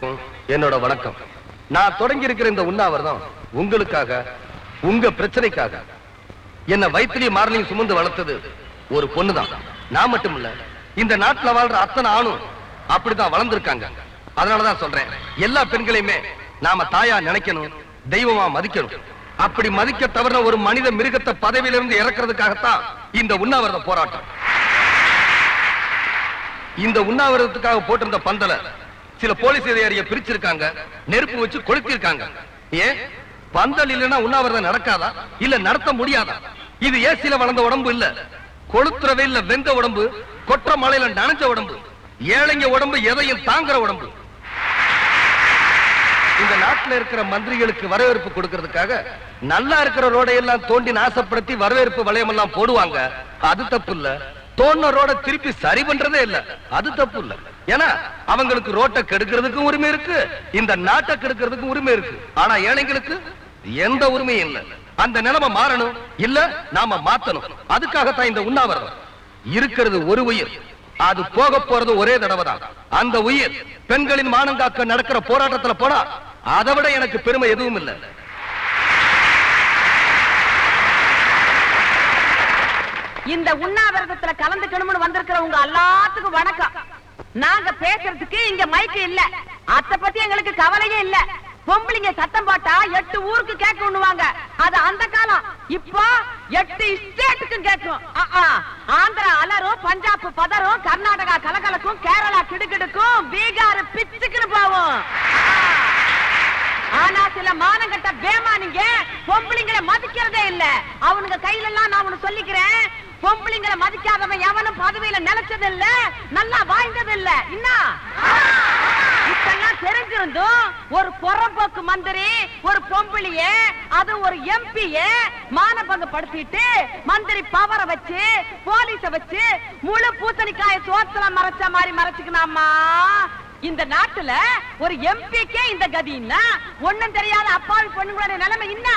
அனைவருக்கும் என்னோட வணக்கம். நான் தொடங்கி இருக்கிற இந்த உண்ணாவிரதம் உங்களுக்காக, உங்க பிரச்சனைக்காக. என்ன வயிற்றிலேயே மார்லையும் சுமந்து வளர்த்தது ஒரு பொண்ணுதான். நான் மட்டும் இல்ல, இந்த நாட்டுல வாழ்ற அத்தனை ஆணும் அப்படிதான் வளர்ந்திருக்காங்க. அதனாலதான் சொல்றேன், எல்லா பெண்களையுமே நாம தாயா நினைக்கணும், தெய்வமா மதிக்கணும். அப்படி மதிக்க தவறின ஒரு மனித மிருகத்தை பதவியிலிருந்து இறக்கிறதுக்காகத்தான் இந்த உண்ணாவிரத போராட்டம். இந்த உண்ணாவிரதத்துக்காக போட்டிருந்த பந்தல சில போலீஸ் அதிகாரியை பிரிச்சிருக்காங்க, நெருப்பு வச்சு கொளுத்திருக்காங்க. ஏன் பந்தல் இல்லைன்னா உண்ணாவிரதம் நடக்காதா? இல்ல நடத்த முடியாதா? இது ஏசில வளர்ந்த உடம்பு இல்ல, கொளுத்துற வெயில்ல வெந்த உடம்பு, கொற்ற மலையில நனைஞ்ச உடம்பு, ஏழைங்க உடம்பு எதையும் தாங்குற உடம்பு. இந்த நாட்டில் இருக்கிற மந்திரிகளுக்கு வரவேற்பு கொடுக்கிறதுக்காக நல்லா இருக்கிற ரோடையெல்லாம் தோண்டி நாசப்படுத்தி வரவேற்பு வளையம் எல்லாம் போடுவாங்க. அது தப்பு இல்ல. தோண்ட ரோட திருப்பி சரி பண்றதே இல்ல, அது தப்பு இல்ல. ஏன்னா அவங்களுக்கு ரோட்டை கெடுக்கிறதுக்கும் உரிமை இருக்கு, இந்த நாட்டை கெடுக்கிறதுக்கும் உரிமை இருக்கு. ஆனா ஏழைங்களுக்கு எந்த உரிமையும் இல்ல. அந்த நிலைமை மாறணும், இல்ல நாம மாத்தணும். அதுக்காகத்தான் இந்த உண்ணாவிரதம். இருக்கிறது ஒரு உயிர், அது போக போறது ஒரே தடவை தான். அந்த உயிர் பெண்களின் மானம் காக்க நடக்கிற போராட்டத்துல போனா அதை விட எனக்கு பெருமை எதுவும் இல்லை. இந்த உண்ணாவிரதத்துல கலந்துக்கணும்னு வந்திருக்கிற உங்க எல்லாத்துக்கும் வணக்கம். நாங்க பேசுறதுக்கு இங்க மைக்கு இல்ல, அத பத்தி எங்களுக்கு கவலையே இல்ல. பொம்பளைங்க சத்தம் போட்டா 8 ஊருக்கு கேட்கணுவாங்க, அது அந்த காலம். இப்போ 8 ஸ்டேட்டுக்கும் கேட்கும். ஆந்திரா அலரும், பஞ்சாப் பதரும், கர்நாடகா கலகலக்கும், கேரளா கிடுகிடுக்கும், பீகார் பிச்சுக்குன்னு போவோம். ஆனா சில மானங்கட்ட பேமானிங்க பொம்பளைங்களை மதிக்கிறதே இல்ல. அவனுங்க கையில எல்லாம் நான் ஒண்ணு சொல்லிக்கிறேன், பொம்பளைங்களை மதிக்காதவன் எவனும் பதவியில நிலைச்சது இல்ல, நல்லா வாழ்ந்தது இல்ல. இப்பெல்லாம் தெரிஞ்சிருந்தும் ஒரு புறம்போக்கு மந்திரி ஒரு பொம்பளைய, அது ஒரு எம்பிய மானபங்கப்படுத்திட்டு மந்திரி பவரை வச்சு போலீஸ வச்சு முழு பூசணிக்காய சோத்துல மறைச்ச மாதிரி மறைச்சுக்கலாமா? இந்த நாட்டுல ஒரு எம்பிக்கே இந்த கதின்னா ஒண்ணும் தெரியாத அப்பாவி பொண்ணுங்களுடைய நிலைமை என்ன?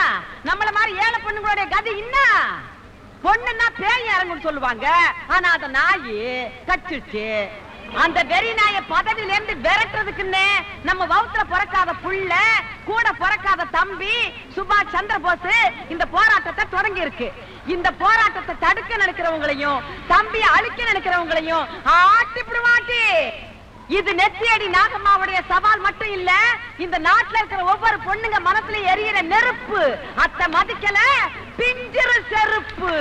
நம்மள மாதிரி ஏழை பொண்ணுங்களுடைய கதி என்ன? பொண்ணுன்னா பேய் இறங்குன்னு சொல்லுவாங்க, ஆனா அந்த நாய் கச்சிடுச்சு. அந்த வெறி நாய பதவியில இருந்து விரட்டுறதுக்குன்னு நம்ம வவுத்துல பிறக்காத புள்ள, கூட பிறக்காத தம்பி சுபாஷ் சந்திர போஸ் இந்த போராட்டத்தை தொடங்கி இருக்கு. இந்த போராட்டத்தை தடுக்க நினைக்கிறவங்களையும் தம்பியை அழிக்க நினைக்கிறவங்களையும் ஆட்டிப்பிடுவாட்டி. இது நெத்தியடி நாகம்மாவுடைய சவால் மட்டும் இல்ல, இந்த நாட்டுல இருக்கிற ஒவ்வொரு பொண்ணுங்க மனசுல எரியிற நெருப்பு. அத்த மதிக்கல பிஞ்சிரு செருப்பு.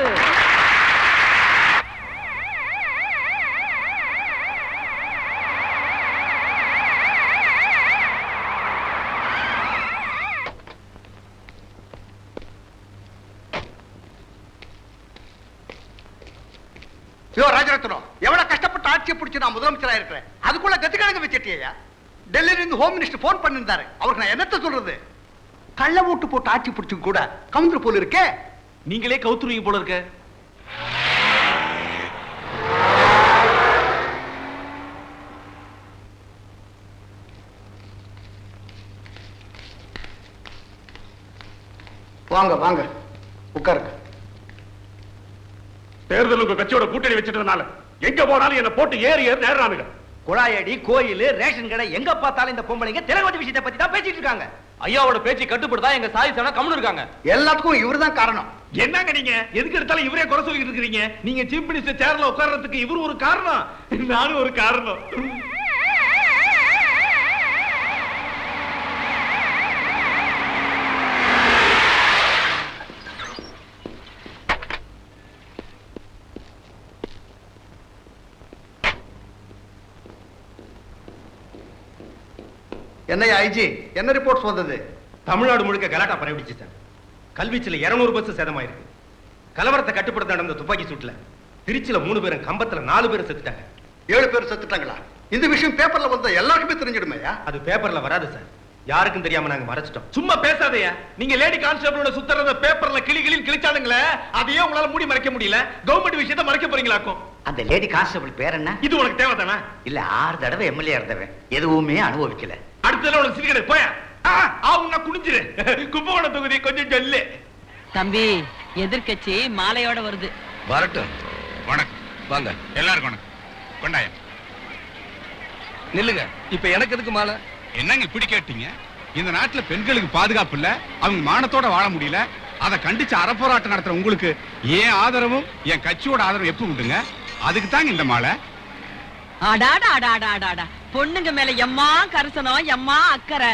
ராஜரத்னம், எவ்வளவு கஷ்டப்பட்டு ஆட்சியை பிடிச்சு நான் முதலமைச்சரா இருக்கிறேன், அதுக்குள்ள கத்துக்கணக்கு வச்சிட்டியா? டெல்லியில இருந்து ஹோம் மினிஸ்டர் போன் பண்ணிருந்தாரு, அவருக்கு நான் என்னத்த சொல்றது? கள்ள ஓட்டு போட்டு ஆட்சி பிடிச்சு கூட கவுந்தர் போல இருக்கே. நீங்களே கவுத்துருவீங்க போல இருக்க. வாங்க வாங்க உட்காருங்க. தேர்தல் உங்க கட்சியோட கூட்டணி வச்சிட்டதுனால எங்க போனாலும் என்ன போட்டு ஏறி ஏறி நேரானுங்க. குழாயடி, கோயில், ரேஷன் கடை எங்க பார்த்தாலும் இந்த பொம்பளைங்க திலகவதி விஷயத்தை பத்தி தான் பேசிட்டு இருக்காங்க. ஐயாவோட பேச்சு கட்டுப்படுதா எங்க சாதி சனா கம்முன்னு இருக்காங்க. எல்லாத்துக்கும் இவர்தான் காரணம். என்னங்க நீங்க எதுக்கு எடுத்தாலும் இவரே குறை சொல்லிட்டு இருக்கீங்க? நீங்க சீஃப் மினிஸ்டர் சேர்ல உட்கார்றதுக்கு இவரு ஒரு காரணம், நானும் ஒரு காரணம். என்னையா ஐஜி, என்ன ரிப்போர்ட்ஸ் வந்தது? தமிழ்நாடு முழுக்க கலாட்டா பரவிடுச்சு சார். கல்வீச்சுல 200 பஸ் சேதமாயிருக்கு. கலவரத்தை கட்டுப்படுத்த நடந்த துப்பாக்கி சூட்ல திருச்சியில 3 பேரும், கம்பத்துல 4 பேரும் செத்துட்டாங்க. 7 பேர் செத்துட்டாங்களா? இந்த விஷயம் பேப்பர்ல வந்தா எல்லாருக்குமே தெரிஞ்சிடுமையா? அது பேப்பர்ல வராது சார், யாருக்கும் தெரியாம நாங்க மறைச்சிட்டோம். சும்மா பேசாதயா. நீங்க லேடி கான்ஸ்டபிளோட சுத்தறத பேப்பர்ல கிளிகளின் கிழிச்சானுங்களே, அதையே உங்களால மூடி மறைக்க முடியல. கவர்மெண்ட் விஷயத்தை மறைக்க போறீங்களாக்கும். அந்த லேடி கான்ஸ்டபிள் பேர் என்ன? இது உனக்கு தேவைதானே? இல்ல 6 தடவை எம்எல்ஏ இருந்தவன், எதுவுமே அனுபவிக்கல. அடுத்ததுல உனக்கு சிரிக்கல போயா. அவங்க குனிஞ்சிரு. கும்பகோணம் தொகுதி கொஞ்சம் ஜல்லு. தம்பி, எதிர்க்கட்சி மாலையோட வருது. வரட்டும். வணக்கம். வாங்க. எல்லாருக்கும் வணக்கம். கொண்டாயம் நில்லுங்க. இப்ப எனக்கு எதுக்கு மாலை? என்னங்க இப்படி கேட்டீங்க? இந்த நாட்டுல பெண்களுக்கு பாதுகாப்பு இல்ல, அவங்க மானத்தோட வாழ முடியல. அதை கண்டிச்சு அறப்போராட்டம் நடத்துற உங்களுக்கு ஏன் ஆதரவும் என் கட்சியோட ஆதரவும் எப்ப உண்டுங்க? அதுக்கு தாங்க இந்த மாலை. அடாடா பொண்ணுங்க மேல எம்மா கரிசனம் எம்மா அக்கறை.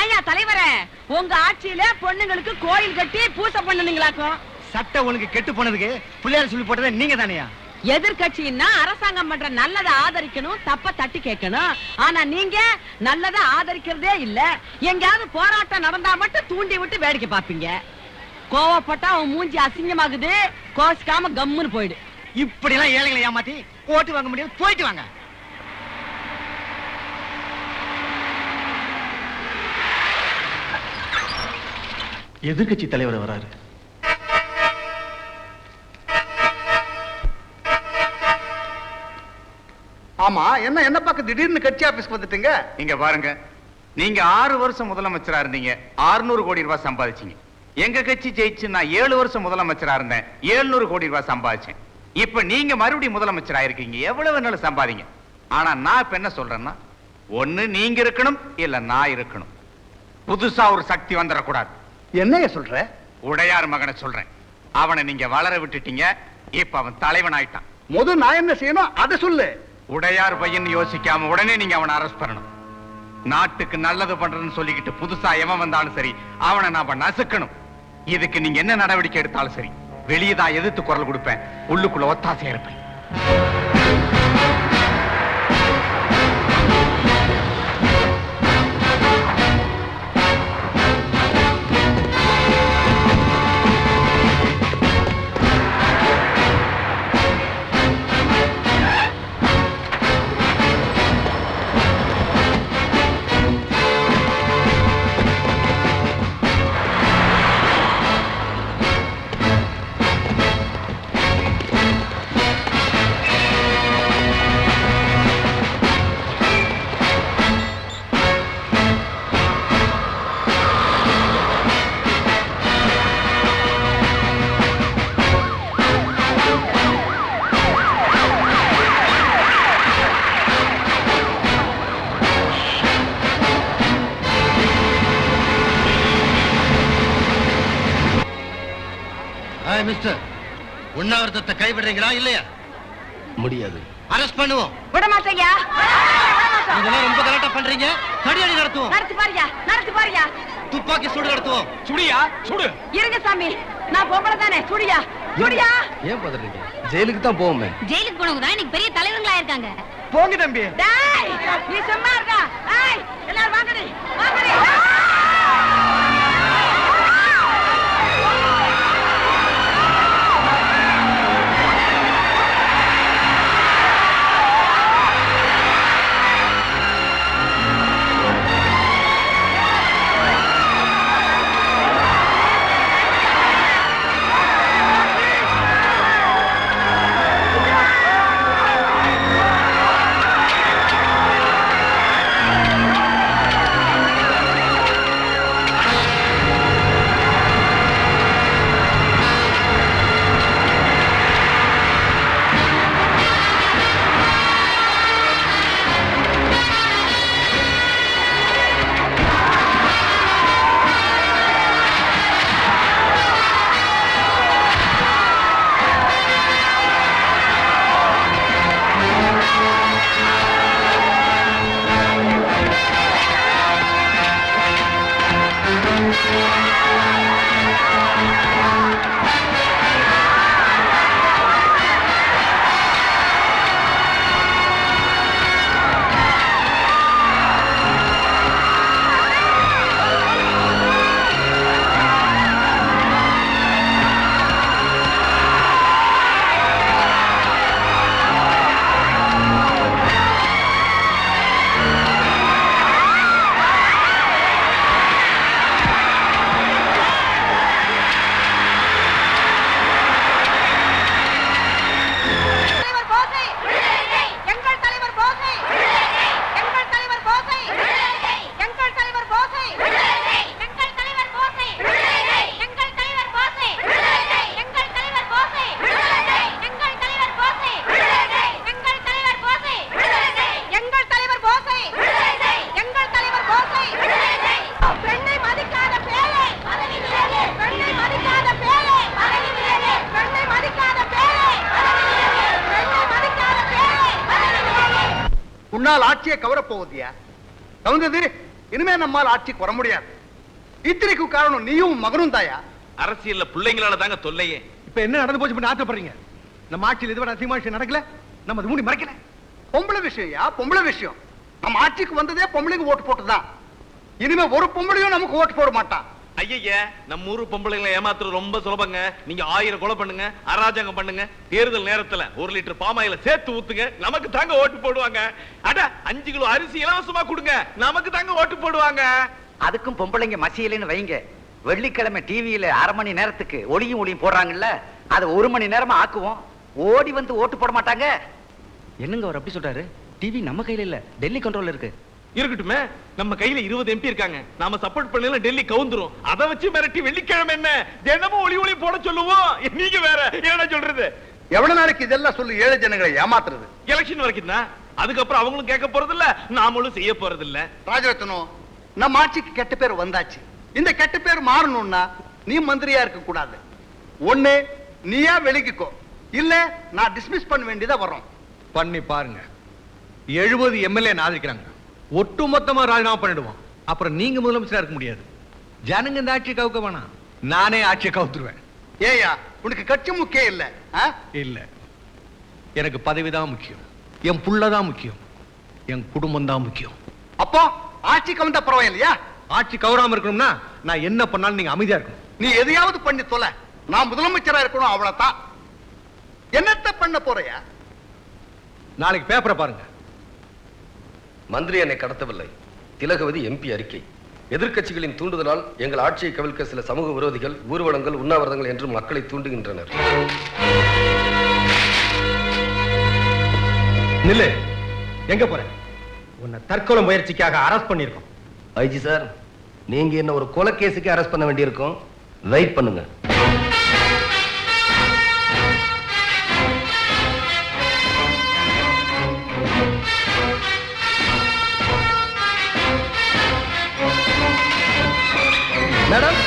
ஏயா தலைவரே, உங்க ஆட்சியில பொண்ணுங்களுக்கு கோயில் கட்டி பூசை பண்ணுனீங்களாக்கும். சட்டம் உனக்கு கெட்டு போனதுக்கு பிள்ளையார் சொல்லி போட்டதே நீங்க தானையா? எதிர்கட்சின்னா அரசாங்கம் பண்ற நல்லதை ஆதரிக்கணும், தப்ப தட்டி கேட்கணும். ஆனா நீங்க நல்லதை ஆதரிக்கிறதே இல்ல. எங்கயாவது போராட்டம் நடந்தா மட்டும் தூண்டி விட்டு வேடிக்கை பாப்பீங்க. கோவப்பட்டா அவன் மூஞ்சி அசிங்கமாகுது, கோசிக்காம கம்முன்னு போயிடு. இப்படி எல்லாம் ஏழைகளை ஏமாத்தி ஓட்டு வாங்க முடியாது, போயிட்டு வாங்க. எதிர்கட்சி தலைவர் வராரு. ஆமா, என்ன பார்க்க திடீர்னு கட்சி ஆபீஸ்க்கு வந்துட்டீங்க? இங்க பாருங்க, நீங்க 6 வருஷம் முதலமைச்சரா இருந்தீங்க, 600 கோடி ரூபாய் சம்பாதிச்சீங்க. எங்க கட்சி ஜெயிச்சு நான் 7 வருஷம் முதலமைச்சரா இருந்தேன், 700 கோடி ரூபாய் சம்பாதிச்சேன். இப்ப நீங்க மறுபடியும் முதலமைச்சரா இருக்கீங்க, எவ்வளவு வேணாலும் சம்பாதிங்க. ஆனா நான் இப்ப என்ன சொல்றேன்னா, ஒண்ணு நீங்க இருக்கணும், இல்ல நான் இருக்கணும். புதுசா ஒரு சக்தி வந்துடக்கூடாது. என்னைய சொல்ற? உடையார் மகனை சொல்றேன். அவனை நீங்க வளர விட்டுட்டீங்க, இப்ப அவன் தலைவன் ஆயிட்டான். முதல் நான் என்ன செய்யணும் அதை சொல்லு. உடையார் பையன் யோசிக்காம உடனே நீங்க அவனை அரெஸ்ட் பண்ணணும். நாட்டுக்கு நல்லது பண்றதுன்னு சொல்லிக்கிட்டு புதுசா எவன் வந்தாலும் சரி, அவனை நாம நசுக்கணும். இதுக்கு நீங்க என்ன நடவடிக்கை எடுத்தாலும் சரி, வெளியே தான் எதிர்த்து குரல் கொடுப்பேன், உள்ளுக்குள்ள ஒத்தாசையா இருப்பேன். மிஸ்டர், உண்ணாவிரதத்தை கைவிடுறீங்களா இல்லையா? முடியாது. அரெஸ்ட் பண்ணுவோம். விட மாட்டேங்க. இதெல்லாம் ரொம்ப கரெக்டா பண்றீங்க. தடியடி நடத்துவோம். நடத்தி பாருயா. துப்பாக்கி சூடு நடத்துவோம். சுடியா சுடு. இருங்க சாமி, நான் பொம்பளை தானே. சுடியா. ஏன் பதறீங்க? ஜெயிலுக்கு தான் போவோமே. ஜெயிலுக்கு போனவங்க தான் இன்னைக்கு பெரிய தலைவங்களா இருக்காங்க. போங்க தம்பி. டேய், நீ சும்மா இருக்கா? ஏய், எல்லாரும் வாங்கடி. உன்னால் ஆட்சியை கவரப் போவதியா? கவுந்தது இனிமே நம்மால் ஆட்சிக்கு வர முடியாது. இத்தனைக்கு காரணம் நீயும் மகனும் தாயா. அரசியல்ல பிள்ளைங்களால தாங்க தொல்லையே. இப்ப என்ன நடந்து போச்சு பண்ணி ஆத்தப்படுறீங்க? நம்ம ஆட்சியில் இதுவரை அசிங்கமான விஷயம் நடக்கல, நம்ம அது மூடி மறைக்கல. பொம்பளை விஷயம்யா, பொம்பளை விஷயம். நம்ம ஆட்சிக்கு வந்ததே பொம்பளைக்கு ஓட்டு போட்டுதான். இனிமே ஒரு பொம்பளையும் நமக்கு ஓட்டு போட மாட்டான். ஐயா, நம்ம ஊரு பொம்பளைங்களை ஏமாத்துறது ரொம்ப சுலபங்க. நீங்க 1000 கொலை பண்ணுங்க, அராஜகம் பண்ணுங்க, தேர்தல் நேரத்துல 1 லிட்டர் பாமாயில சேர்த்து ஊத்துங்க, நமக்கு தாங்க ஓட்டு போடுவாங்க. அட 5 கிலோ அரிசி இலவசமா கொடுங்க, நமக்கு தாங்க ஓட்டு போடுவாங்க. அதுக்கும் பொம்பளைங்க மசியலைன்னு வைங்க. வெள்ளிக்கிழமை டிவியில 1/2 மணி நேரத்துக்கு ஒளியும் போடுறாங்கல்ல, அதை 1 மணி நேரமா ஆக்குவோம். ஓடி வந்து ஓட்டு போட மாட்டாங்க. என்னங்க அவர் அப்படி சொல்றாரு? டிவி நம்ம கையில இல்ல, டெல்லி கண்ட்ரோல்ல இருக்கு. இருக்கட்டுமே, நம்ம கையில 20 MP இருக்காங்க. நாம சப்போர்ட் பண்ணல டெல்லி கவுந்துரும். அதை வச்சு மிரட்டி வெள்ளிக்கிழமை என்ன தினமும் ஒளி போட சொல்லுவோம். நீங்க வேற என்ன சொல்றது? எவ்வளவு நாளைக்கு இதெல்லாம் சொல்லி ஏழை ஜனங்களை ஏமாத்துறது? எலெக்ஷன் வரைக்கும் தான். அதுக்கப்புறம் அவங்களும் கேட்க போறது இல்ல, நாமளும் செய்ய போறது இல்ல. ராஜரத்னம், நம்ம ஆட்சிக்கு கெட்ட பேர் வந்தாச்சு. இந்த கெட்ட பேர் மாறணும்னா நீ மந்திரியா இருக்க கூடாது. ஒண்ணு நீயா வெளிக்கிக்கோ, இல்ல நான் டிஸ்மிஸ் பண்ண வேண்டியதா வரோம். பண்ணி பாருங்க. 70 எம்எல்ஏ ஆதரிக்கிறாங்க, ஒட்டுமொத்தமா ராஜினாமா பண்ணிடுவோம். அப்புறம் நீங்க முதலமைச்சரா இருக்க முடியாது. ஜனங்க இந்த ஆட்சியை கவுக்க வேணாம், நானே ஆட்சியை கவுத்துருவேன். ஏயா, உனக்கு கட்சி முக்கியம் இல்ல? இல்ல, எனக்கு பதவிதான் முக்கியம், என் புள்ளதான் முக்கியம், என் குடும்பம் தான் முக்கியம். அப்போ ஆட்சி கவுந்தா பரவாயில்லையா? ஆட்சி கவராம இருக்கணும்னா நான் என்ன பண்ணாலும் நீங்க அமைதியா இருக்கணும். நீ எதையாவது பண்ணி தொலை, நான் முதலமைச்சரா இருக்கணும், அவ்வளவுதான். என்னத்த பண்ண போறியா? நாளைக்கு பேப்பரை பாருங்க. மந்திரி என்னை கடத்தவில்லை. திலகவதி MP அறிக்கை. எதிர்க்கட்சிகளின் தூண்டுதலால் எங்கள் ஆட்சியை கவிழ்க்க சில சமூக விரோதிகள் ஊர்வலங்கள், உண்ணாவிரதங்கள் என்று மக்களை தூண்டுகின்றனர். நில்லு, எங்க போற? உன்னை தற்கொலை முயற்சிக்காக அரெஸ்ட் பண்ணிருக்கோம். ஐஜி சார், நீங்க என்ன ஒரு கொலை கேஸுக்கு அரெஸ்ட் பண்ண வேண்டியிருக்கும். வெயிட் பண்ணுங்க. மேடம்,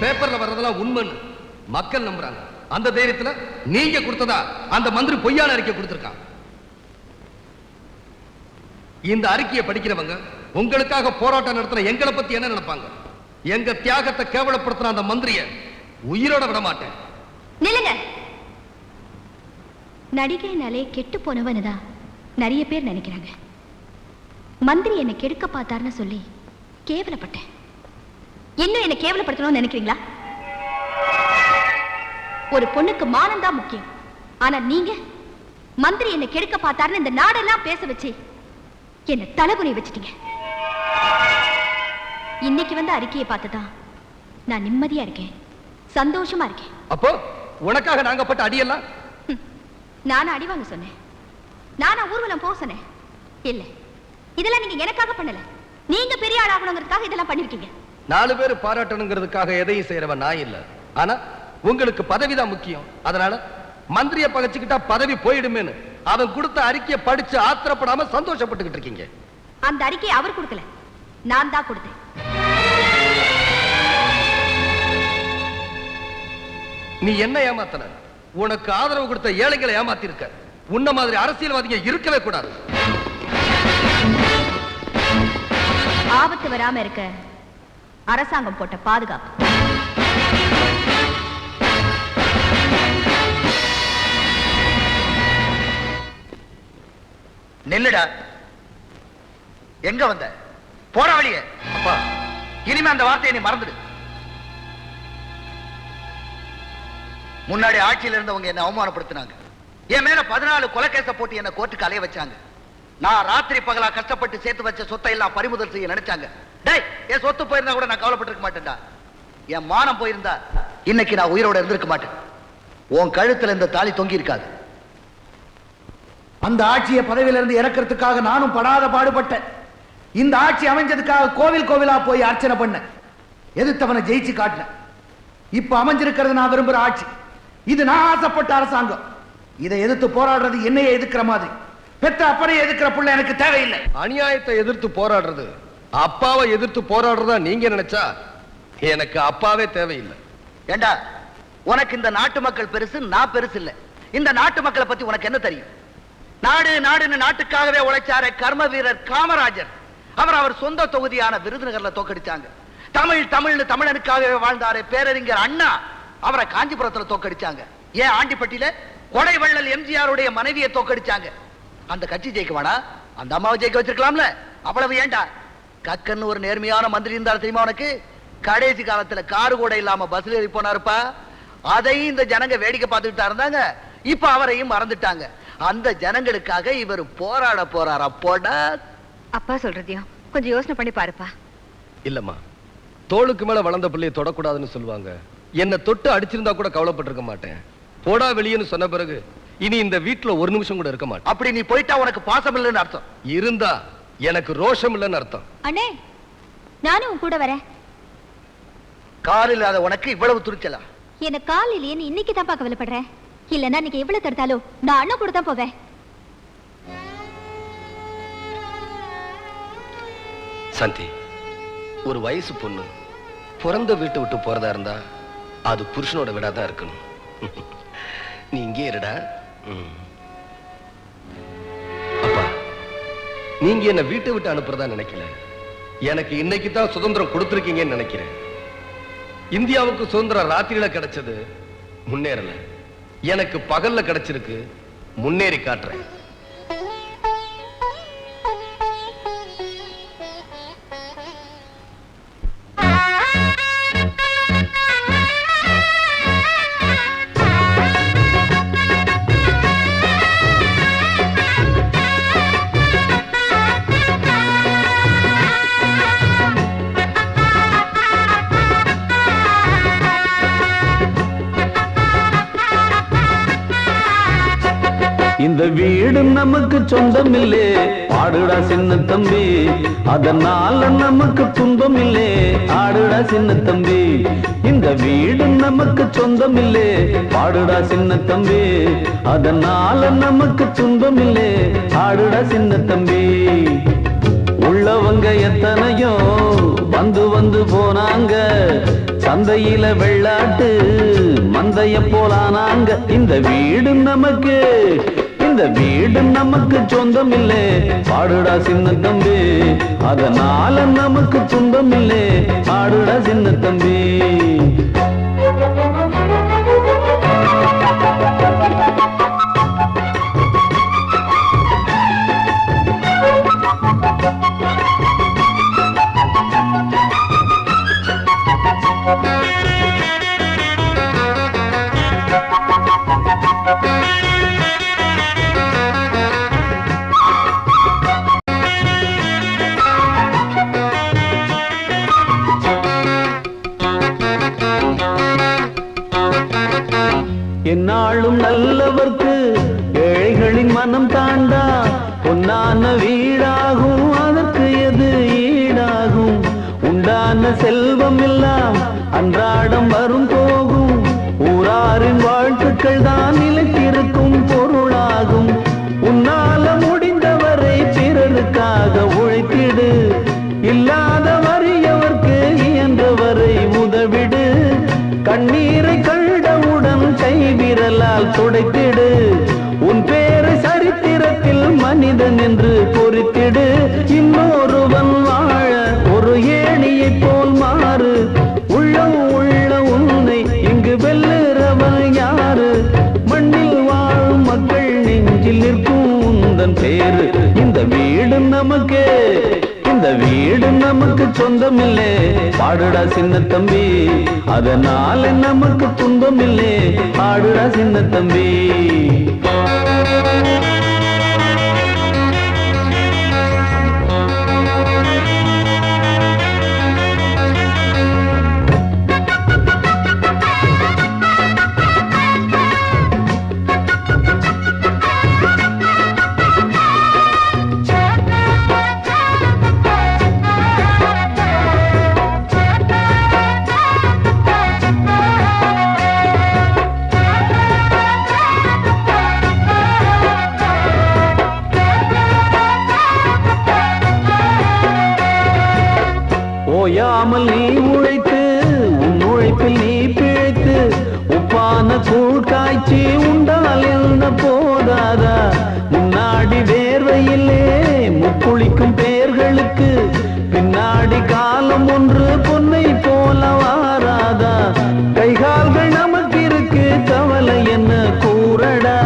பேப்பர்ல வர்றதெல்லாம் உண்மைன்னு மக்கள் நம்புறாங்க. அந்த தைரியத்துல நீங்க கொடுத்ததா அந்த மந்திரி பொய்யான அறிக்கை கொடுத்திருக்காங்க. இந்த அறிக்கையை படிக்கிறவங்க உங்களுக்காக போராட்டம் நடத்துற எங்களை பத்தி என்ன நினைப்பாங்க? எங்க தியாகத்தை கேவலப்படுத்துற அந்த மந்திரிய உயிரோட விட மாட்டேன். நில்லுங்க. நடிகைனாலே கெட்டு போனவனுதான் நிறைய பேர் நினைக்கிறாங்க. மந்திரி என்னை கெடுக்க பார்த்தார்னு சொல்லி கேவலப்பட்டேன். இன்னும் என்னை கேவலப்படுத்தணும்னு நினைக்கிறீங்களா? ஒரு பொண்ணுக்கு மானம் தான் முக்கியம். ஆனா நீங்க மந்திரி என்னை கெடுக்க பார்த்தாருன்னு இந்த நாடெல்லாம் பேச வச்சு என்ன தலைகுனி வச்சிட்டீங்க. இன்னைக்கு வந்து அறிக்கையை பார்த்துதான் நான் நிம்மதியா இருக்கேன், சந்தோஷமா இருக்கேன். அப்போ உனக்காக நாங்க பட்ட அடியெல்லாம் நானும் அடி வாங்க சொன்னேன், நானா ஊர்வலம் போக சொன்னேன். இல்ல, இதெல்லாம் நீங்க எனக்காக பண்ணல, நீங்க பெரிய ஆள் ஆகணுங்கிறதுக்காக இதெல்லாம் பண்ணிருக்கீங்க. 4 பேர் பாராட்டணுங்கிறதுக்காக எதையும் செய்யறவன் நான் இல்ல. ஆனா உங்களுக்கு பதவிதான் முக்கியம். அதனால மந்திரிய பகச்சுக்கிட்டா பதவி போயிடுமேன்னு அவன் கொடுத்த அறிக்கையை படிச்சு ஆத்திரப்படாம சந்தோஷப்பட்டுக்கிட்டு இருக்கீங்க. அந்த அறிக்கையை அவர் கொடுக்கல, நான் தான் கொடுத்தேன். நீ என்ன ஏமாத்தன? உனக்கு ஆதரவு கொடுத்த ஏழைகளை ஏமாத்தி இருக்க. உன்ன மாதிரி அரசியல்வாதிங்க இருக்கவே கூடாது. ஆபத்து வராம இருக்க அரசாங்கம் போட்ட பாதுகாப்பு. நெல்லுடா, எங்க வந்த? போற வழியே. அப்பா, இனிமே அந்த வார்த்தையை நீ மறந்துடு. முன்னாடி ஆட்சியில் இருந்தவங்க என்ன அவமானப்படுத்தினாங்க. என் மேல 14 கொலை கேஸ போட்டு என்ன கோர்ட்டுக்கு அலைய வச்சாங்க. நான் ராத்திரி பகலா கஷ்டப்பட்டு சேர்த்து வச்ச சொத்தை எல்லாம் பறிமுதல் செய்ய நினைச்சாங்க. டேய், என் சொத்து போயிருந்தா கூட நான் கவலைப்பட்டிருக்க மாட்டேன்டா. என் மானம் போயிருந்தா இன்னைக்கு நான் உயிரோட இருந்திருக்க மாட்டேன். உன் கழுத்துல இந்த தாலி தொங்கி இருக்காது. அந்த ஆட்சியை பதவியில இருந்து இறக்கிறதுக்காக நானும் படாத பாடுபட்டேன். இந்த ஆட்சி அமைஞ்சதுக்காக கோவில் கோவிலா போய் அர்ச்சனை பண்ணேன், எதிர்த்தவனை ஜெயிச்சு காட்டினேன். இப்ப அமைஞ்சிருக்கிறது நான் விரும்புற ஆட்சி. இது நான் ஆசைப்பட்ட அரசாங்கம். இதை எதிர்த்து போராடுறது என்னையே எதிர்க்கிற மாதிரி. பெத்த அப்பனை எதிர்க்கிற புள்ள எனக்கு தேவையில்லை. அநியாயத்தை எதிர்த்து போராடுறது அப்பாவை எதிர்த்து போராடுறதா நீங்க நினைச்சா எனக்கு அப்பாவே தேவையில்லை. ஏண்டா, உனக்கு இந்த நாட்டு மக்கள் பெருசு, நான் பெருசு இல்ல. இந்த நாட்டு மக்களை பத்தி உனக்கு என்ன தெரியும்? நாடு நாடுன்னு நாட்டுக்காகவே உழைச்சார கர்ம வீரர் காமராஜர், அவர் சொந்த தொகுதியான விருதுநகர்ல தோக்கடிச்சாங்க. தமிழ் தமிழ்னு தமிழனுக்காகவே வாழ்ந்தாரு பேரறிஞர் அண்ணா, அவரை காஞ்சிபுரத்துல தோக்கடிச்சாங்க. ஏன் ஆண்டிப்பட்டியில கொடை வள்ளல் எம்ஜிஆருடைய மனைவியை தோக்கடிச்சாங்க. அந்த கட்சி ஜெயிக்க வேணா, அந்த அம்மாவை ஜெயிக்க வச்சிருக்கலாம்ல. அவ்வளவு ஏண்டா? கக்கன்னு ஒரு நேர்மையான மந்திரி இருந்தார் தெரியுமா உனக்கு? கடைசி காலத்துல காரு கூட இல்லாம பஸ்ல ஏறி போனாருப்பா. அதையும் இந்த ஜனங்க வேடிக்கை பார்த்துக்கிட்டா இருந்தாங்க. இப்ப அவரையும் மறந்துட்டாங்க. அந்த ஜனங்களுக்காக இவர் போராட போறாரா? போட அப்பா சொல்றதையும் கொஞ்சம் யோசனை பண்ணி பாருப்பா. இல்லம்மா, தோளுக்கு மேல வளர்ந்த பிள்ளையை தொடக்கூடாதுன்னு சொல்லுவாங்க. என்ன தொட்டு அடிச்சிருந்தா கூட கவலைப்பட்டிருக்க மாட்டேன். போடா வெளியேன்னு சொன்ன பிறகு இனி இந்த வீட்டுல ஒரு நிமிஷம் கூட இருக்க மாட்டேன். அப்படி நீ போயிட்டா உனக்கு பாசம் இல்லைன்னு அர்த்தம். இருந்தா எனக்கு ரோஷம் இல்லைன்னு அர்த்தம். அண்ணே, நானும் கூட வரேன். கால் இல்லாத உனக்கு இவ்வளவு துணிச்சலா? எனக்கு கால் இல்லையேன்னு இன்னைக்கு தான் கவலைப்படுறேன். இல்லன்னா நீங்க எவ்வளவு தடுத்தாலும் நான் அண்ணன் கூட தான் போவேன். சாந்தி, ஒரு வயசு பொண்ணு பிறந்த வீட்டை விட்டு போறதா இருந்தா அது புருஷனோட விடாதான் இருக்கணும். நீ இங்கே இருடா. அப்பா, நீங்க என்ன வீட்டை விட்டு அனுப்புறதா நினைக்கல. எனக்கு இன்னைக்கு தான் சுதந்திரம் கொடுத்திருக்கீங்கன்னு நினைக்கிறேன். இந்தியாவுக்கு சுதந்திரம் ராத்திரியில கிடைச்சது, முன்னேறல. எனக்கு பகல்ல கிடைச்சிருக்கு, முன்னேறி காட்டுறேன். இந்த வீடு நமக்கு சொந்தம் இல்லே, பாடுடா சின்ன தம்பி. அதனால நமக்கு துன்பம் இல்லே, ஆடுடா சின்ன தம்பி. இந்த வீடு நமக்கு சொந்தம் இல்லே, பாடுடா சின்ன தம்பி. அதனால நமக்கு துன்பம் இல்லே, ஆடுடா சின்ன தம்பி. உள்ளவங்க எத்தனையோ வந்து வந்து போனாங்க, சந்தையில வெள்ளாட்டு மந்தைய போலானாங்க. இந்த வீடு நமக்கு, இந்த வீடு நமக்கு சொந்தம் இல்லே, பாடுடா சின்ன தம்பி. அதனால நமக்கு துன்பம் இல்லே, பாடுடா சின்ன தம்பி. என்னாலும் நல்லவர்க்கு ஏழைகளின் மனம் தாண்டா, பொன்னான வீடாகும் அதற்கு எது ஈடாகும். உண்டான செல்வம் எல்லாம் அன்றாடம் வரும் போகும், ஊராரின் வாழ்த்துக்கள் தான் நிலைத்திருக்கும் பொருளாகும். உன்னால முடிந்தவரை பிறருக்காக உழைத்திடு, இல்லாத வறியவர்க்கு இயன்றவரை உதவிடு. கண்ணீரை கண்டவுடன் கைவிரலால் துடைத்திடு, உன் பேரை சரித்திரத்தில் மனிதன் என்று பொறித்திடு. இன்னொருவன் வாழ ஒரு ஏணியை போல் மாறு, உள்ளம் உள்ள உன்னை இங்கு வெல்லுறவன் யாரு? மண்ணில் வாழும் மக்கள் நெஞ்சில் நிற்கும் உந்தன் பேரு. இந்த வீடு நமக்கு, இந்த வீடு நமக்கு சொந்தம் இல்லே, பாடுடா சின்ன தம்பி. அதனால நமக்கு துன்பம் இல்லே, பாடுடா சின்ன தம்பி. ஓயாமல் நீ உழைத்து, உன் உழைப்பில் நீ பிழைத்து, உப்பான கூழ் காய்ச்சி உண்டால் என்ன போதாதா? முன்னாடி வேர்வையிலே முக்குளிக்கும் பேர்களுக்கு பின்னாடி காலம் ஒன்று பொன்னை போல வாராதா? கைகால்கள் நமக்கு இருக்கு, கவலை என்ன கூறடா?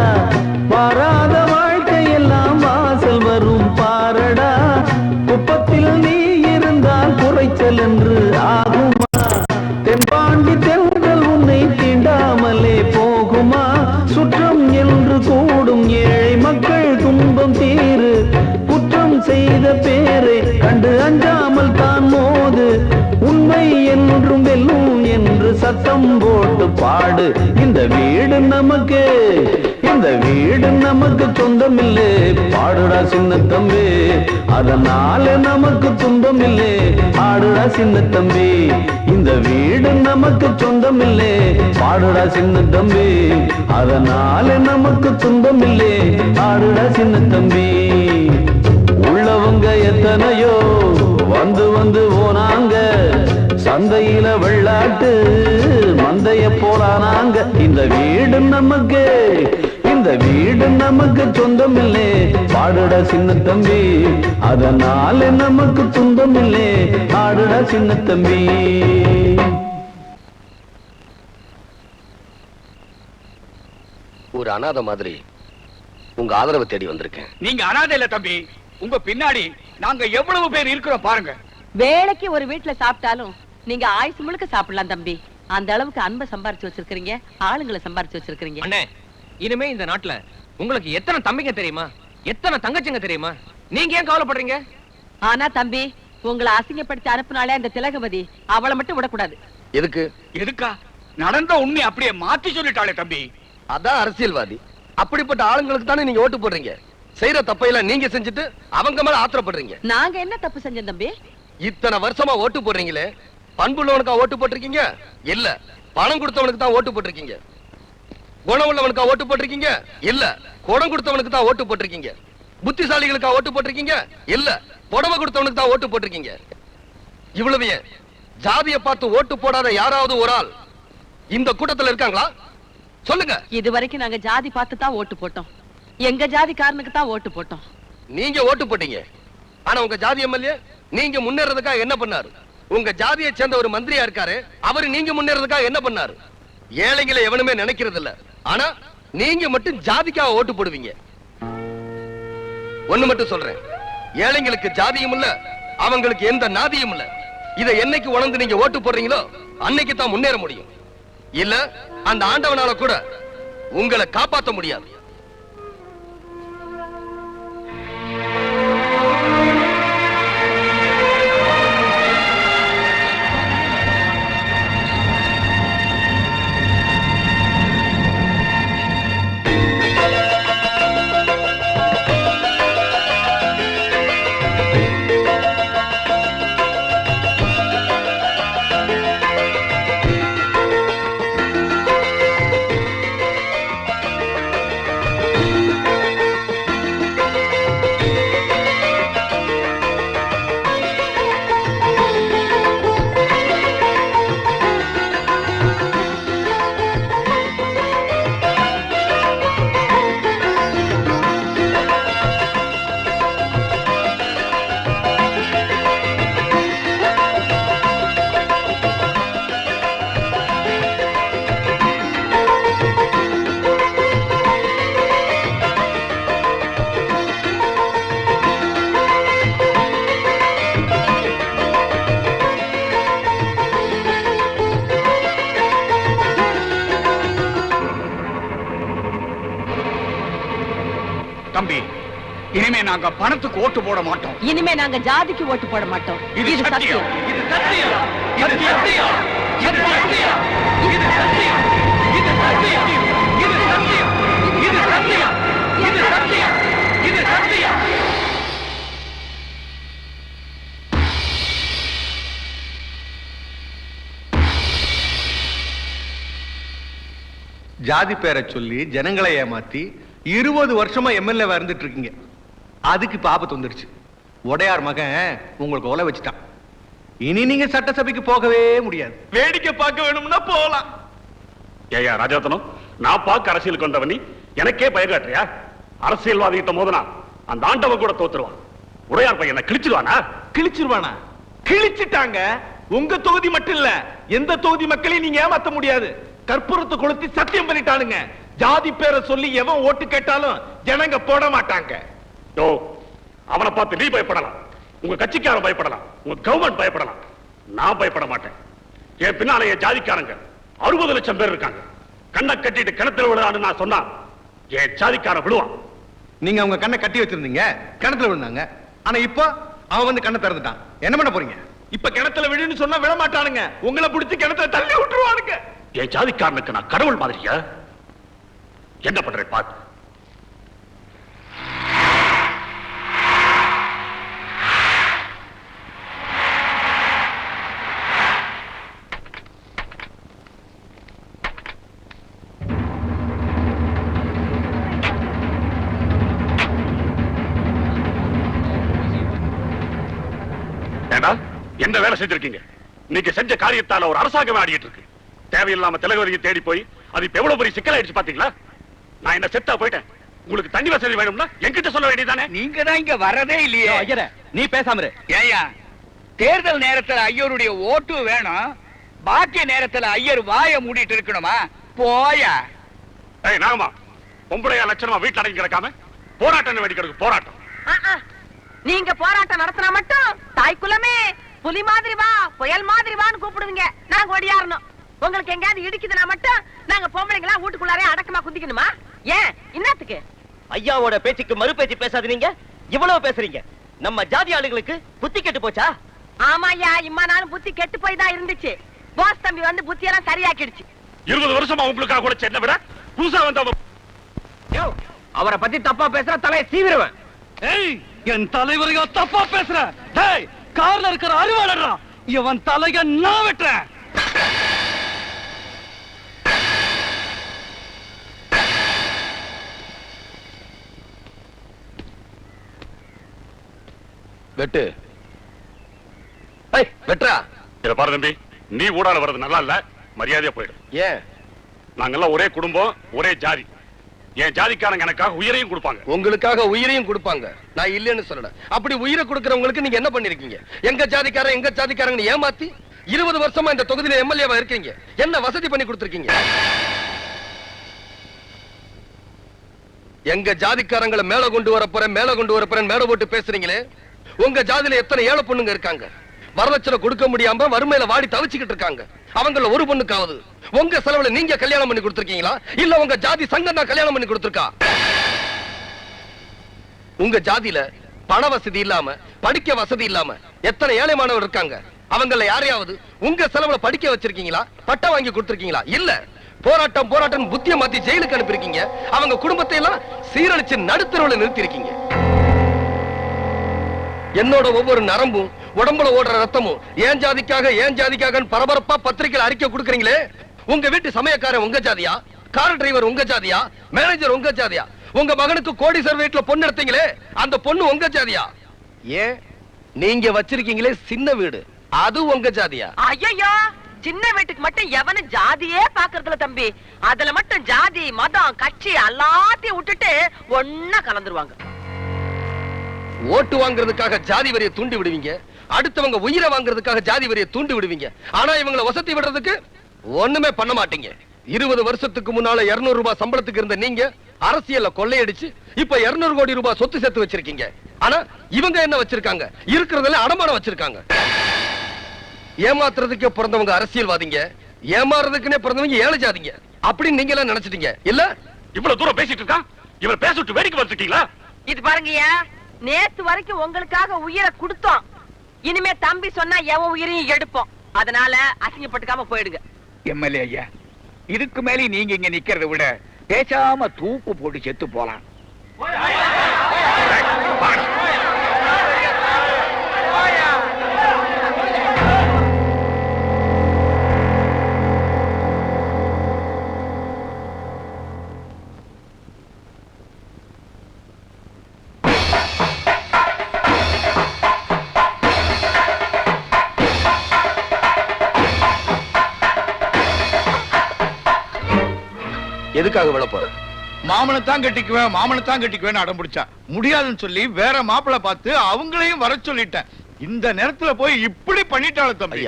வாராத வாழ்க்கையெல்லாம் வாசல் வரும் பாரடா. குப்பத்தில் நீ இருந்தால் குறைச்சல் என்று ஆகுமா? தென்பாண்டி தென்றல் உன்னை தீண்டாமலே போகுமா? சுற்றம் என்று கூடும் ஏழை மக்கள் துன்பம் தீரு. குற்றம் செய்த பேரை கண்டு அஞ்சாமல் தான் மோது. உண்மை என்றும் வெல்லும் என்று சத்தம் போட்டு பாடு. இந்த வீடு நமக்கு, இந்த வீடு நமக்கு சொந்தமில்லை, பாடுடா சின்ன தம்பி. அதனால நமக்கு துன்பம் இல்லை, ஆடுடா சின்ன தம்பி. இந்த வீடு நமக்கு சொந்தமில்லை, பாடுடா சின்ன தம்பி. அதனால நமக்கு துன்பம் இல்லை, ஆடுடா சின்ன தம்பி. உள்ளவங்க எத்தனையோ வந்து வந்து போனாங்க, சந்தையில வெள்ளாட்டு மந்தைய போறானாங்க. இந்த வீடு நமக்கு, இந்த வீடு நமக்கு சொந்தம் இல்லை, பாடுடா சின்ன தம்பி. அதனால நமக்கு துன்பம் இல்லை, ஆடுடா சின்ன தம்பி. ஒரு அனாதை மாதிரி உங்க ஆதரவை தேடி வந்திருக்கேன். நீங்க அனாதை இல்ல தம்பி, உங்க பின்னாடி நாங்க எவ்வளவு பேர் இருக்கிறோம் பாருங்க. வேலைக்கு ஒரு வீட்டுல சாப்பிட்டாலும் நீங்க ஆயுசு முழுக்க சாப்பிடலாம் தம்பி. அந்த அளவுக்கு அன்பை சம்பாரிச்சு வச்சிருக்கீங்க, ஆளுங்களை சம்பாரிச்சு வச்சிருக்கீங்க. அண்ணே, இனிமே இந்த நாட்டுல உங்களுக்கு எத்தனை தம்பிங்க தெரியுமா, எத்தனை தங்கச்சிங்க தெரியுமா? நீங்க ஏன் கவலைப்படுறீங்க? ஆனா தம்பி, உங்களை அசிங்கப்படுத்தி அனுப்புனாலே அந்த திலகவதி, அவளை மட்டும் விடக்கூடாது. எதுக்கு? எதுக்கா? நடந்த உண்மை அப்படியே மாத்தி சொல்லிட்டாளே தம்பி. அதான் அரசியல்வாதி. அப்படிப்பட்ட ஆளுங்களுக்கு தானே நீங்க ஓட்டு போடுறீங்க. செய்யற தப்பையெல்லாம் நீங்க செஞ்சுட்டு அவங்க மேல ஆத்திரப்படுறீங்க. நாங்க என்ன தப்பு செஞ்சோம் தம்பி? இத்தனை வருஷமா ஓட்டு போடுறீங்களே, பண்புள்ளவனுக்கா ஓட்டு போட்டிருக்கீங்க? இல்ல, பணம் கொடுத்தவனுக்கு தான் ஓட்டு போட்டிருக்கீங்க. குணம் உள்ளவனுக்கா ஓட்டு போட்டிருக்கீங்க? இல்ல, குடம் கொடுத்தவனுக்கு தான் ஓட்டு போட்டிருக்கீங்க. புத்திசாலிகளுக்கா ஓட்டு போட்டிருக்கீங்க? இல்ல, புடவை கொடுத்தவனுக்கு தான் ஓட்டு போட்டிருக்கீங்க. இவ்வளவு ஏன் ஜாதியை பார்த்து ஓட்டு போடாத யாராவது ஒரு ஆள் இந்த கூட்டத்தில் இருக்காங்களா? சொல்லுங்க. இது வரைக்கும் நாங்க ஜாதி பார்த்து தான் ஓட்டு போட்டோம். எங்க ஜாதிக்காரனுக்கு தான் ஓட்டு போட்டோம். நீங்க ஓட்டு போட்டீங்க, ஆனா உங்க ஜாதி எம்எல்ஏ நீங்க முன்னேறதுக்காக என்ன பண்ணாரு? உங்க ஜாதியை சேர்ந்த ஒரு மந்திரியா இருக்காரு, அவரு நீங்க முன்னேறதுக்காக என்ன பண்ணாரு? ஏழைகளை எவனுமே நினைக்கிறது இல்ல, ஆனா நீங்க மட்டும் ஜாதிக்காக ஓட்டு போடுவீங்க. ஒண்ணு மட்டும் சொல்றேன், ஏழைங்களுக்கு ஜாதியும் இல்ல, அவங்களுக்கு எந்த நாதியும் இல்ல. இதை என்னைக்கு உணர்ந்து நீங்க ஓட்டு போடுறீங்களோ அன்னைக்கு தான் முன்னேற முடியும். இல்ல அந்த ஆண்டவனால கூட உங்களை காப்பாற்ற முடியாது. தம்பி, இனிமே நாங்க பணத்துக்கு ஓட்டு போட மாட்டோம். இனிமே நாங்க ஜாதிக்கு ஓட்டு போட மாட்டோம். இது சத்தியம். இது சத்தியம். இது சத்தியம். இது சத்தியம். இது சத்தியம். இது சத்தியம். இது சத்தியம். இது சத்தியம். இது சத்தியம். இது சத்தியம். ஜாதி பேரை சொல்லி ஜனங்களை ஏமாத்தி 20 வருஷமா எம்எல்ஏ இருந்துட்டு இருக்கீங்க. அதுக்கு இப்ப ஆபத்து வந்துருச்சு. உடையார் மகன் உங்களுக்கு ஒலை வச்சுட்டான். இனி நீங்க சட்டசபைக்கு போகவே முடியாது. வேடிக்கை பார்க்க வேணும்னா போகலாம். ஏயா ராஜாத்தனம், நான் பார்க்க அரசியலுக்கு வந்தவனி எனக்கே பயங்காட்டுறியா? அரசியல்வாதிகிட்ட மோதனா அந்த ஆண்டவன் கூட தோத்துருவான். உடையார் பையனை கிழிச்சிருவானா? கிழிச்சிருவானா? கிழிச்சிட்டாங்க. உங்க தொகுதி மட்டும் இல்ல, எந்த தொகுதி மக்களையும் நீங்க ஏமாத்த முடியாது. கற்பூரத்தை கொளுத்தி சத்தியம் பண்ணிட்டானுங்க. ஜாதி பேரை சொல்லி எவன் ஓட்டு கேட்டாலும் ஜனங்க போட மாட்டாங்க. யோ, அவனை பார்த்து நீ பயப்படலாம், உங்க கட்சிக்காரன் பயப்படலாம், உங்க கவர்மெண்ட் பயப்படலாம். நான் பயப்பட மாட்டேன். என் பின்னால என் ஜாதிக்காரங்க 60 லட்சம் பேர் இருக்காங்க. கண்ணை கட்டிட்டு கிணத்துல விழுறான்னு நான் சொன்னா என் ஜாதிக்காரன் விழுவான். நீங்க அவங்க கண்ணை கட்டி வச்சிருந்தீங்க, கிணத்துல விழுந்தாங்க. ஆனா இப்போ அவன் வந்து கண்ணை திறந்துட்டான். என்ன பண்ண போறீங்க? இப்ப கிணத்துல விழுன்னு சொன்னா விட மாட்டானுங்க. உங்களை பிடிச்சி கிணத்துல தள்ளி விட்டுருவானுங்க. என் ஜாதிக்காரனுக்கு நான் கடவுள் மாதிரியா? என்ன பண்றேன் பாத்து. என்ன வேலை செஞ்சிருக்கீங்க? நீங்க செஞ்ச காரியத்தால ஒரு அரசாங்கம் ஆடிட்டு இருக்கு. தேவையில்லாம திலகவதியை தேடி போய் அது இப்ப எவ்வளவு பெரிய சிக்கலாயிடுச்சு பாத்தீங்களா? நான் என்ன செத்தா போயிட்டேன். உங்களுக்கு தண்ணி வசதி வேணும்னா என்கிட்ட சொல்ல வேண்டியதானே? நீங்க தான் இங்க வரதே இல்லையே. ஐயரே, நீ பேசாம இரு. ஏயா, தேர்தல் நேரத்துல ஐயருடைய ஓட்டு வேணும், பாக்கிய நேரத்துல ஐயர் வாயை மூடிட்டு இருக்கணுமா? போயா. ஏய் நாகமா, பொம்பளையா லட்சணமா வீட்டுல அடங்கி கிடக்காம போராட்டம் வெடிக்கிறதுக்கு போராட்டம். நீங்க போராட்டம் நடத்தினா மட்டும் தாய்க்குலமே புலி மாதிரி வா, புயல் மாதிரி வான்னு கூப்பிடுவீங்க. நாங்க ஓடியாரணும். உங்களுக்கு எங்கயாவது இடிக்குதுன்னா மட்டும் நாங்க பொம்பளைங்களா வீட்டுக்குள்ளாரே அடக்கமா குந்திக்கணுமா? ஏன் என்னத்துக்கு? ஐயாவோட பேச்சுக்கு மறு பேச்சு பேசாது. நீங்க இவ்வளவு பேசுறீங்க. நம்ம ஜாதி ஆளுங்களுக்கு புத்தி கெட்டு போச்சா? ஆமாயா, இம்மா நாளும் புத்தி கெட்டு போய் தான் இருந்துச்சு. போஸ் தம்பி வந்து புத்தியெல்லாம் சரியாக்கிடுச்சு. 20 வருஷமா உங்களுக்காக கூட சென்ன விட புதுசா வந்தவங்க. அவரை பத்தி தப்பா பேசுற தலையை சீவிடுவேன். ஏய், என் தலைவரையோ தப்பா பேசுற? டேய், கார்ல இருக்கிற அறிவாளரா, இவன் தலைய நான் வெட்டுறேன். வெட்டு. வெட்றா. இத பாரு தம்பி, நீ ஊடால வர்றது நல்லா இல்ல. மரியாதையா போயிடு. ஏன்? நாங்கெல்லாம் ஒரே குடும்பம், ஒரே ஜாதி. என் ஜாதிக்காரங்க எனக்காக உயிரையும் கொடுப்பாங்க. உங்களுக்காக உயிரையும் கொடுப்பாங்க. நான் இல்லைன்னு சொல்லல. அப்படி உயிரை கொடுக்கறவங்களுக்கு நீங்க என்ன பண்ணிருக்கீங்க? எங்க ஜாதிக்காரங்க ஏமாத்தி 20 வருஷமா இந்த தொகுதியில எம்எல்ஏவா இருக்கீங்க. என்ன வசதி பண்ணி கொடுத்திருக்கீங்க? எங்க ஜாதிக்காரங்களை மேல கொண்டு வரப்போறேன் மேல போட்டு பேசுறீங்களே. உங்க ஜாதியில எத்தனை ஏழை பொண்ணுங்க இருக்காங்க. வரதட்சணை கொடுக்க முடியாம வறுமையில வாடி தவிச்சுக்கிட்டு இருக்காங்க. அவங்கள ஒரு பொண்ணுக்காவது உங்க செலவுல நீங்க கல்யாணம் பண்ணி கொடுத்திருக்கீங்களா? இல்ல உங்க ஜாதி சங்கம் தான் கல்யாணம் பண்ணி கொடுத்திருக்கா? உங்க ஜாதியில பண வசதி இல்லாம, படிக்க வசதி இல்லாம எத்தனை ஏழை மாணவர் இருக்காங்க. அவங்கள யாரையாவது உங்க செலவுல படிக்க வச்சிருக்கீங்களா? பட்டம் வாங்கி கொடுத்திருக்கீங்களா? இல்ல. போராட்டம் புத்திய மாத்தி ஜெயிலுக்கு அனுப்பிருக்கீங்க. அவங்க குடும்பத்தை எல்லாம் சீரழிச்சு நடுத்தரவுல நிறுத்தி இருக்கீங்க. என்னோட ஒவ்வொரு நரம்பும் உடம்புல ஓடுற ரத்தமும் ஏன் ஜாதிக்காக பரபரப்பா பத்திரிகையில் அறிக்கை கொடுக்கறீங்களே. உங்க வீட்டு சமயக்காரன் உங்க ஜாதியா? கார் டிரைவர் உங்க ஜாதியா? மேனேஜர் உங்க ஜாதியா? உங்க மகனுக்கு கோடீஸ்வரர் வீட்டுல பொண்ணு எடுத்தீங்களே, அந்த பொண்ணு உங்க ஜாதியா? ஏன் நீங்க வச்சிருக்கீங்களே சின்ன வீடு, அது உங்க ஜாதியா? ஐயோ, சின்ன வீட்டுக்கு மட்டும் எவனும் ஜாதியே பாக்குறதுல தம்பி. அதுல மட்டும் ஜாதி மதம் கட்சி எல்லாத்தையும் விட்டுட்டு ஒன்னா கலந்துருவாங்க. ஓட்டு வாங்குறதுக்காக ஜாதி வரியை தூண்டி விடுவீங்க, அடுத்தவங்க உயிரை வாங்குறதுக்காக ஜாதி வரியை தூண்டி விடுவீங்க. ஆனா இவங்களை வசதி விடுறதுக்கு ஒண்ணுமே பண்ண மாட்டீங்க. 20 வருஷத்துக்கு முன்னால 200 ரூபாய் சம்பளத்துக்கு இருந்த நீங்க அரசியல்ல கொள்ளையடிச்சு இப்ப 200 கோடி ரூபாய் சொத்து சேர்த்து வச்சிருக்கீங்க. ஆனா இவங்க என்ன வச்சிருக்காங்க? இருக்கிறதுல அடமானம் வச்சிருக்காங்க. ஏமாத்துறதுக்கே பிறந்தவங்க அரசியல்வாதிங்க, ஏமாறதுக்குன்னே பிறந்தவங்க ஏழை ஜாதிங்க அப்படின்னு நீங்க எல்லாம் நினைச்சிட்டீங்க இல்ல? இவ்வளவு தூரம் பேசிட்டு இருக்கா, இவன் பேசிட்டு வேடிக்கை வச்சிருக்கீங்களா? இது பாருங்கய்யா, நேத்து வரைக்கும் உங்களுக்காக உயிரை கொடுத்தோம். இனிமே தம்பி சொன்னா எவன் உயிரையும் எடுப்போம். அதனால அசிங்கப்பட்டுக்காம போயிடுங்க. எம்எல்ஏ ஐயா, இதுக்கு மேலே நீங்க இங்க நிக்கிறத விட பேசாம தூக்கு போட்டு செத்து போலாம். எதுக்காக விழ போற? மாமனத்தான் கட்டிக்குவேன் அடம் பிடிச்சா முடியாதுன்னு சொல்லி வேற மாப்பிள்ள பார்த்து அவங்களையும் வர சொல்லிட்டேன். இந்த நேரத்துல போய் இப்படி பண்ணிட்டாள தம்பி.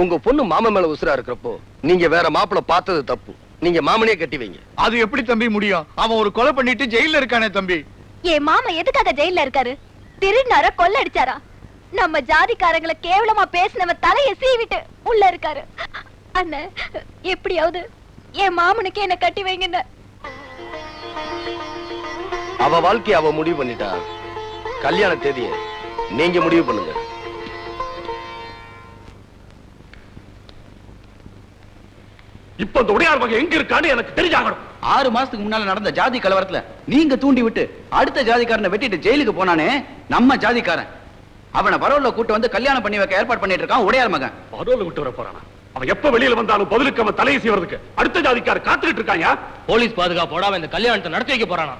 உங்க பொண்ணு மாமன் மேல உசுரா இருக்கிறப்போ நீங்க வேற மாப்பிள்ள பார்த்தது தப்பு. நீங்க மாமனே கட்டி வைங்க. அது எப்படி தம்பி முடியும்? அவன் ஒரு கொலை பண்ணிட்டு ஜெயில இருக்கானே தம்பி. என் மாமா எதுக்காக ஜெயில இருக்காரு? திருநார கொள்ள அடிச்சாரா? நம்ம ஜாதிக்காரங்களை கேவலமா பேசினவன் தலையை சீவிட்டு உள்ள இருக்காரு. அண்ணன் எப்படியாவது என் மாமனுக்கு என்ன கட்டி வைங்க. அவ வாழ்க்கை அவ முடிவு பண்ணிட்டா. கல்யாண தேதியை நீங்க முடிவு பண்ணுங்க. இப்ப இந்த உடையார் வகை எங்க இருக்கான்னு எனக்கு தெரிஞ்சாகணும். 6 மாசத்துக்கு முன்னால நடந்த ஜாதி கலவரத்துல நீங்க தூண்டி விட்டு அடுத்த ஜாதிக்காரனை வெட்டிட்டு ஜெயிலுக்கு போனானே நம்ம ஜாதிக்காரன். அவனை பரோல்ல கூட்டு வந்து கல்யாணம் பண்ணி வைக்க ஏற்பாடு பண்ணிட்டு இருக்கான் உடையார் மகன். பரோல்ல விட்டு வர போறானா? அவன் எப்ப வெளியில வந்தாலும் பதிலுக்கு அவன் தலையை செய்வதற்கு அடுத்த ஜாதிக்காரர் காத்துக்கிட்டு இருக்காங்க. போலீஸ் பாதுகாப்போட அவன் இந்த கல்யாணத்தை நடத்தி வைக்க போறானா?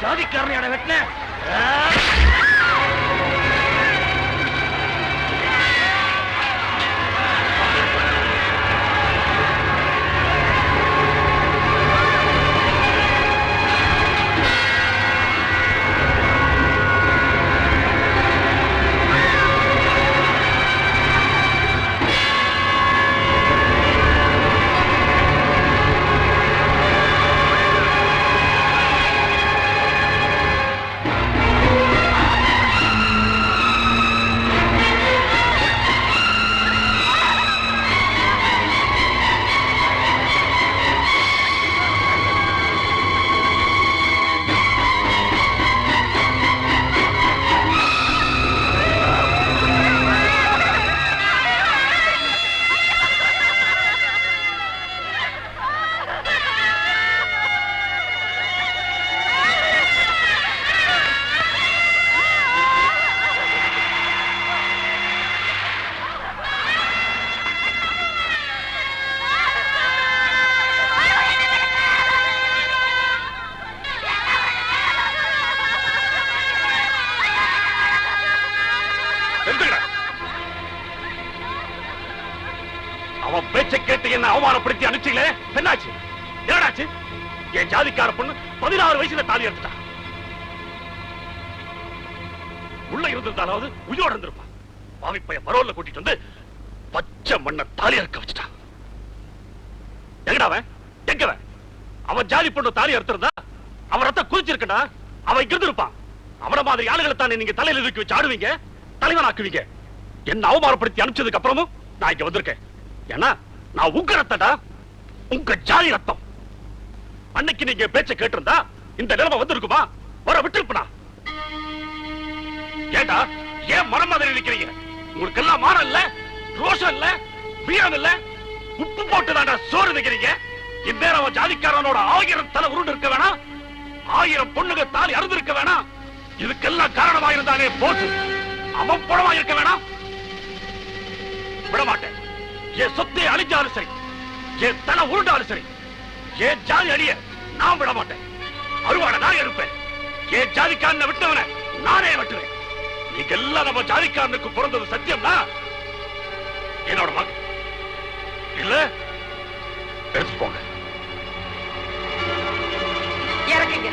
ஜாதிக்காரனையோட வெட்டின அவன் பேச்சை கேட்டு என்ன அவமானப்படுத்தி அனுப்பிச்சீங்களே, என்னாச்சு? என்னடாச்சு? என் ஜாதிக்கார பொண்ணு 16 வயசுல தாலி எடுத்துட்டா. உள்ள இருந்திருந்தாலாவது உயிரோட இருந்திருப்பான். பாவிப்பைய பரோல்ல கூட்டிட்டு வந்து பச்சை மண்ண தாலி அறுக்க வச்சுட்டான். எங்கடாவன்? எங்கவன்? அவன் ஜாதி பொண்ணு தாலி அறுத்திருந்தா அவன் ரத்தம் குதிச்சிருக்கா. அவன் இங்க இருந்திருப்பான். அவன மாதிரி ஆளுகளை தானே நீங்க தலையில இருக்கு வச்சு ஆடுவீங்க, தலைவனாக்குவீங்க. என்ன அவமானப்படுத்தி அனுப்பிச்சதுக்கு அப்புறமும் நான் இங்க வந்திருக்கேன். ஏன்னா நான் உங்க ரத்தடா, உங்க ஜாதி ரத்தம். அன்னைக்கு நீங்க பேச்ச கேட்டிருந்தா இந்த நிலைமை வந்திருக்குமா? வர விட்டுருப்பா. ஏண்டா ஏன் மரம் மாதிரி நிக்கிறீங்க? உங்களுக்கு எல்லாம் மானம் இல்ல, ரோஷம் இல்ல, வீரம் இல்ல, உப்பு போட்டு தாண்டா சோறு நிக்கிறீங்க. இந்நேரம் ஜாதிக்காரனோட 1000 தலை உருண்டு இருக்க வேணாம், 1000 பொண்ணுங்க தாலி அறுந்திருக்க வேணாம். இதுக்கெல்லாம் காரணமா இருந்தானே போட்டு அவன் பணமா இருக்க வேணாம். விட மாட்டேன். என் சொத்தை அழிஞ்சாலும் சரி, என் தலை உருண்டாலும் சரி, என் ஜாதி அழிய நான் விட மாட்டேன். அருவாட நான் இருப்பேன். என் ஜாதிக்காரனை விட்டவனை நானே வெட்டுவேன். நீங்க எல்லாம் நம்ம ஜாதிக்காரனுக்கு பிறந்தது சத்தியம்னா என்னோட மகன் இல்ல எடுத்துக்கோங்க. இறங்குங்க.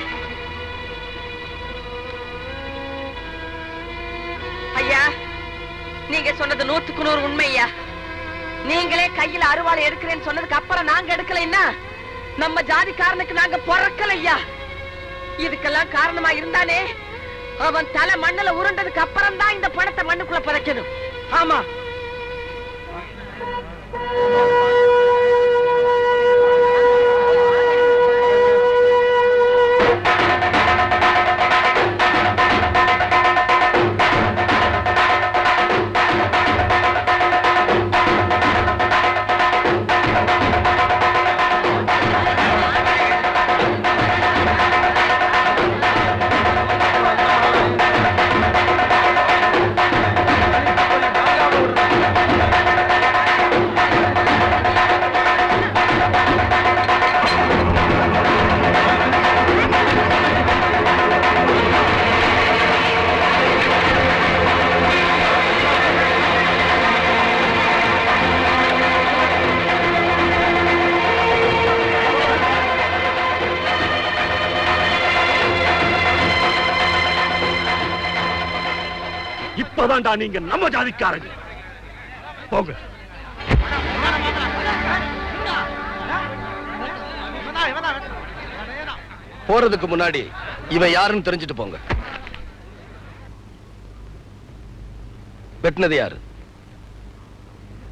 ஐயா, நீங்க சொன்னது 100க்கு 100 உண்மையா? நீங்களே கையில அருவாளை எடுக்கிறேன்னு சொன்னதுக்கு அப்புறம் நாங்க எடுக்கலைன்னா நம்ம ஜாதிக்காரனுக்கு நாங்க பிறக்கலையா. இதுக்கெல்லாம் காரணமா இருந்தானே அவன் தலை மண்ணுல உருண்டதுக்கு அப்புறம் தான் இந்த பணத்தை மண்ணுக்குள்ள புதைக்கணும். ஆமா. இப்பதான்டா நீங்க நம்ம ஜாதிக்காரங்க. போங்க. போறதுக்கு முன்னாடி இவன் யாருன்னு தெரிஞ்சுட்டு போங்க. வெட்டினது யாரு?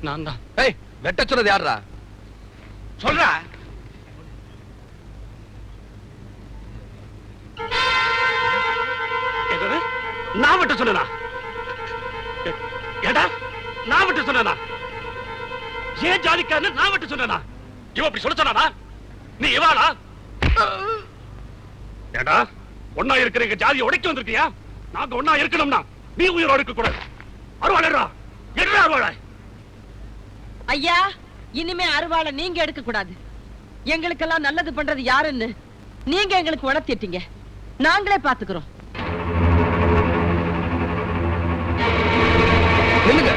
நான் தான். ஏய், வெட்ட சொன்னது யாரா? சொல்றா. நான் விட்டு சொன்னா? ஏடா, நான் விட்டு சொன்னா? ஏன் ஜாதிக்காரன் நான் விட்டு சொன்னா? இவன் அப்படி சொல்ல சொன்னா? நீ இவாளா? ஏடா, ஒன்னா இருக்கிற எங்க ஜாதியை உடைக்க வந்திருக்கியா? நாங்க ஒன்னா இருக்கணும்னா நீ உயிரோடு இருக்க கூடாது. அருவாளா? என்ன அருவாளா? ஐயா, இனிமே அருவாளை நீங்க எடுக்க கூடாது. எங்களுக்கெல்லாம் நல்லது பண்றது யாருன்னு நீங்க எங்களுக்கு உணர்த்திட்டீங்க. நாங்களே பாத்துக்கிறோம். நில்லுங்க.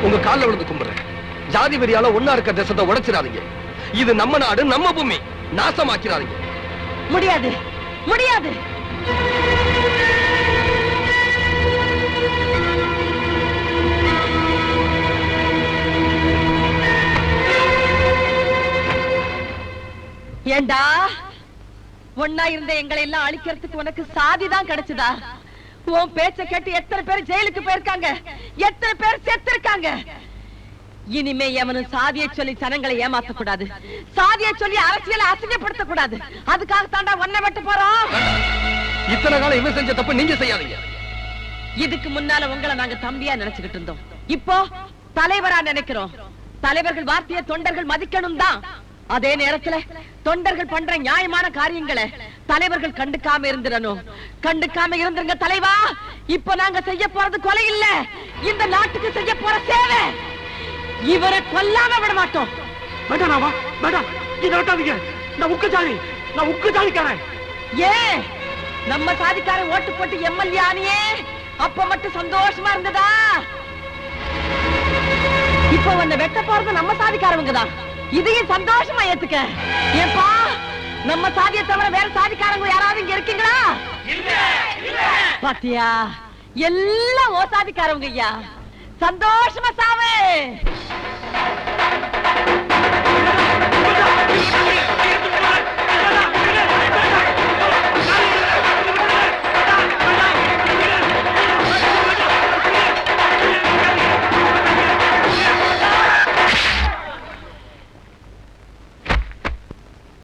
உங்க கால்ல விழுந்து கும்பிடுறேன். ஜாதி வெறியால ஒன்னா இருக்க தேசத்தை உடைச்சிடாதீங்க. இது நம்ம நாடு, நம்ம பூமி. நாசமாக்கிறாதீங்க. முடியாது, முடியாது. ஏண்டா, ஒன்னா இருந்த எங்களை எல்லாம் அழிக்கிறதுக்கு உனக்கு சாதிதான் கிடைச்சதா? உன் பேச்ச கேட்டு எத்தனை பேர் ஜெயிலுக்கு போயிருக்காங்க, எத்தனை பேர் செத்திருக்காங்க. இனிமே எவனும் சாதியை சொல்லி ஜனங்களை ஏமாத்த கூடாது, சாதியை சொல்லி அரசியலை அசிங்கப்படுத்த கூடாது. அதுக்காக தாண்டா ஒன்ன வெட்ட போறோம். இத்தனை காலம் இவன் செஞ்ச தப்பு நீங்க செய்யாதீங்க. இதுக்கு முன்னால உங்களை நாங்க தம்பியா நினைச்சுக்கிட்டு இருந்தோம். இப்போ தலைவரா நினைக்கிறோம். தலைவர்கள் வார்த்தையை தொண்டர்கள் மதிக்கணும் தான். அதே நேரத்துல தொண்டர்கள் பண்ற நியாயமான காரியங்களை தலைவர்கள் கண்டுக்காம இருந்துடணும். கண்டுக்காம இருந்துருங்க தலைவா. இப்ப நாங்க செய்ய போறது கொலை இல்ல, இந்த நாட்டுக்கு செய்ய போற சேவை. இவரை கொல்லாம விட மாட்டோம். வேண்டாம், வேண்டாம், இதை விட்டாதீங்க. நான் உக்க ஜாதிக்காரன். ஏ, நம்ம சாதிக்காரன் ஓட்டு போட்டு எம்எல்ஏ ஆனியே, அப்ப மட்டும் சந்தோஷமா இருந்ததா? இப்ப உன்னை வெட்ட போறது நம்ம சாதிக்காரவங்க தான். இதையும் சந்தோஷமா ஏத்துக்க. ஏப்பா, நம்ம சாதியை தவிர வேற சாதிக்காரங்க யாராவது இங்க இருக்கீங்களா? பாத்தியா, எல்லாம் ஓ சாதிக்காரவங்க. ஐயா, சந்தோஷமா சாவே.